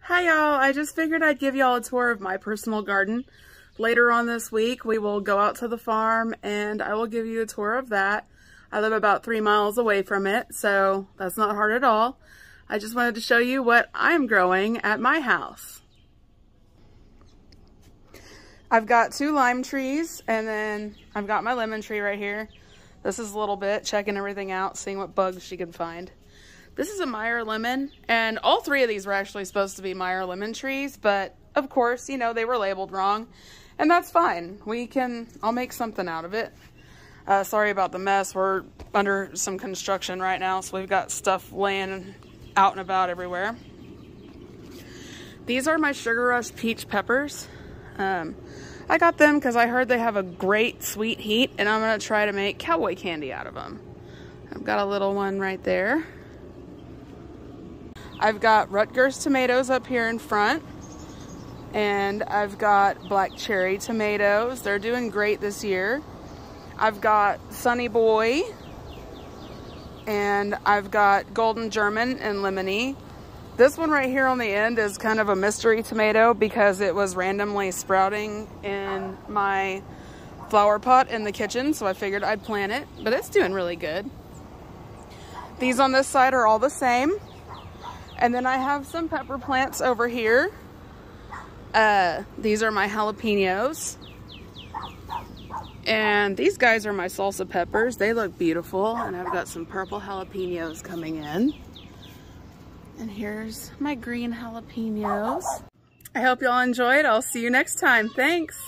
Hi y'all, I just figured I'd give y'all a tour of my personal garden. Later on this week, we will go out to the farm and I will give you a tour of that. I live about 3 miles away from it, so that's not hard at all. I just wanted to show you what I'm growing at my house. I've got 2 lime trees and then I've got my lemon tree right here. This is a little bit, checking everything out, seeing what bugs she can find. This is a Meyer lemon, and all 3 of these were actually supposed to be Meyer lemon trees, but of course, you know, they were labeled wrong, and that's fine. I'll make something out of it. Sorry about the mess. We're under some construction right now, so we've got stuff laying out and about everywhere. These are my Sugar Rush peach peppers. I got them because I heard they have a great sweet heat, and I'm gonna try to make cowboy candy out of them. I've got a little one right there. I've got Rutgers tomatoes up here in front, and I've got black cherry tomatoes. They're doing great this year. I've got Sunny Boy, and I've got Golden German and Lemony. This one right here on the end is kind of a mystery tomato because it was randomly sprouting in my flower pot in the kitchen, so I figured I'd plant it, but it's doing really good. These on this side are all the same. And then I have some pepper plants over here. These are my jalapenos. And these guys are my salsa peppers. They look beautiful. And I've got some purple jalapenos coming in. And here's my green jalapenos. I hope y'all enjoyed. I'll see you next time. Thanks.